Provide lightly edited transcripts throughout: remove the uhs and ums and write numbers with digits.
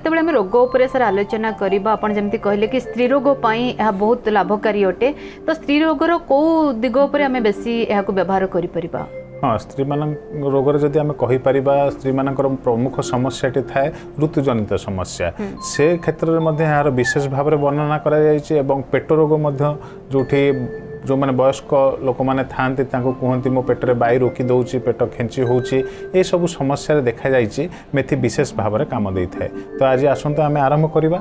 जितेबाला आम रोग उपर सर आलोचना करवा आपन जमती कहले कि स्त्री रोग बहुत लाभकारी अटे तो स्त्री रोगर कौ दिग उपर आम बेसी यहाँ व्यवहार करिपरिबा हाँ स्त्री मान रोग जदि आम कहीपर स्त्री मान प्रमुख समस्याटी थाए ऋतुजनित समस्या से क्षेत्र में यार विशेष भाव में वर्णना कर पेट रोग जो जो मैंने वयस्क लोक मैंने था कहते मो पेटर बाई रोकी दौर पेट खेची होची सब समस्या देखा जाइए मेथी विशेष भाव में काम दे थाए तो आज आसतु आम आरंभ करवा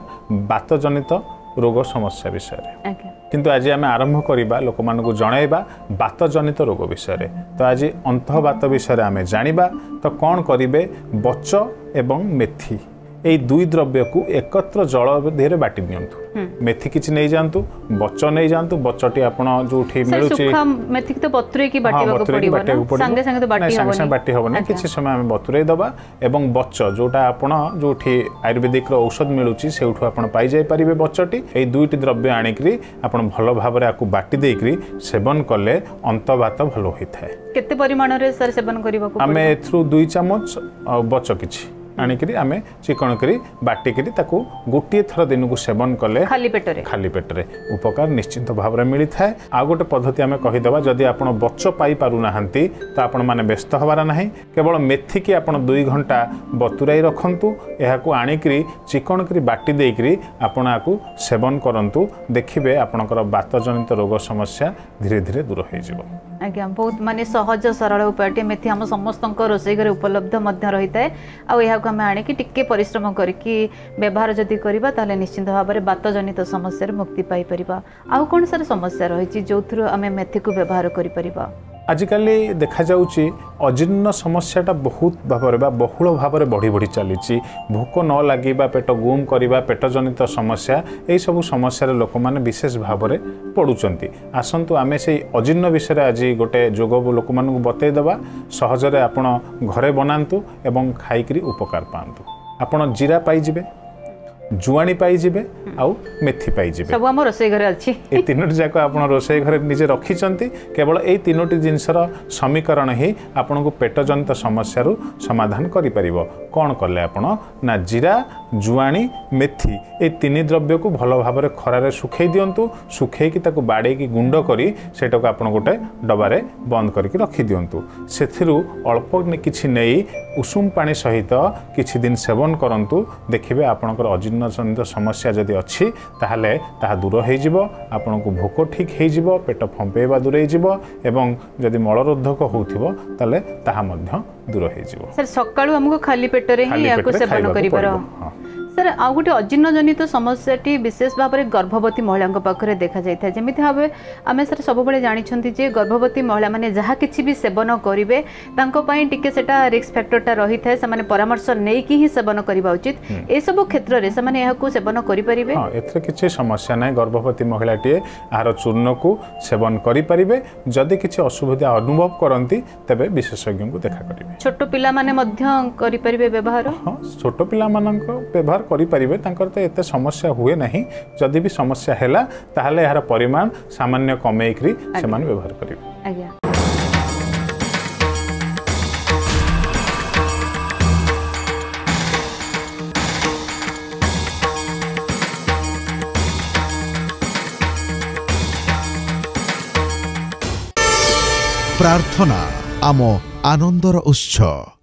बात जनित रोग समस्या विषय किंतु आज आम आरंभ करवा लोक मानक जनइबा बात जनित रोग विषय तो आज अंतःबात विषय आम जानिबा तो कौन करेंगे बच एवं मेथी यही दुई द्रव्य को एकत्र जल देहरे बाटी दिंतु मेथी किसी नहीं जातु बच नहीं जातु बचटी आप जो मेथी तो बतुरे की बाटी सागे बाटी हेनी किसी समय आम बतुरे दबा एवं बच जोटा आपड़ जो आयुर्वेदिक औषध मिलूँ से पाई जाई पारिबे बचटी यही दुईटी द्रव्य आणिक भल भाव में बाटी देकरी सेवन कले अंतबात भल होता है केते परिमाण रे सर सेवन करबा आम एथरू 2 चामच बच किछि आणिक आम चिकन करी बाटिक गोटे थर दिन को सेवन कले खाली पेटरे उपकार निश्चित भाव में मिली थाए आ गोटे पद्धति आम कहीदेवा जदि आप बच पाई पारुना तो आपण मैंने व्यस्त हबार ना केवल मेथी की आप 2 घंटा बतुराई रखु यह आणिक चिकन करी बाटी देकरी आपण आपको सेवन करंतु देखिए आपणकर बात जनित रोग समस्या धीरे धीरे दूर हो आज्ञा बहुत माने सहज सरल उपाय मेथी आम समस्त रोषे घर उपलब्ध रही है आम आणिकी टिके परिश्रम करके व्यवहार जदि करबा ताले निश्चित भाव में बात जनित समस्या मुक्ति पाई परिबा आउ कोन सारे समस्या रही जो थ्रू आम मेथी को व्यवहार करि परिबा आजिकल देखा जाउची अजीर्ण समस्याटा बहुत भाव में बहुल भाव में बढ़ी बढ़ी चली भोक न लगे पेट गुम करवा पेट जनित समस्या यही सब समस्या लोक मैंने विशेष भाव में पड़ुंट आसतु आम से अजीर्ण विषय आज गोटे जोग लोक मानू बतईदेवा सहजरे आपण घरे बनातु एवं खाईकरी उपकार पातु आपण जीरा पाइबे जुआणी पाइबे आउ मेथी पाइबे सब हम रोषे घरे अछि ए तीनोटी जाक आपण रोषे घरे निजे रखिचंती केवल ए तीनोटी जिनसर समीकरण ही आपन को पेट जनित समस्या रु समाधान करि परिबो कोन करले आपण ना जीरा जुआणी मेथी ए तीन द्रव्य को भल भाव में खरारे सुखई दियंतु सुखई की ताको बाडे की गुंड करी सेटाको आपण गोटे डबारे बंद करके रखि दियंतु सेथिरु अल्प किछि नेई उषुम पानी सहित किछि दिन सेवन करंतु देखिबे आपनकर अजीर्ण जनित समस्या जदि अच्छी ताहले ताहा दूर हो जिवो आपनको भोक ठीक हो जिवो पेट फंपेबा दूर हो जिवो एवं जदि मलरोधक होउथिबो ताले ताहा मध्य दूर हो जिवो सर सकाळु हमको खाली पेट रे ही याको सेवन करिबार सर आउ गोटे अजीर्ण जनित समस्याटी विशेष भाव में गर्भवती महिला पाखे देखा जाए जमी भाव आम सर सब जानी गर्भवती महिला माने जहाँ किसी भी सेवन करेंगे टिके सेटा रिस्क फैक्टरटा रही है से परामर्श नहीं कि ही सेवन करवा उचित ए सब क्षेत्र में सेवन करेंगे किसी समस्या ना गर्भवती महिलाटे यार चूर्ण को सेवन करेंगे जदि किसी असुविधा अनुभव करती तेज विशेषज्ञ को देखा करेंगे छोट पिला माने व्यवहार हाँ छोट पिला व्यवहार करेंगे तो एत समस्या हुए नहीं जदि भी समस्या है ताहले यार परिमाण सामान्य कमेकरी से व्यवहार करेंगे प्रार्थना आम आनंदर उत्सव।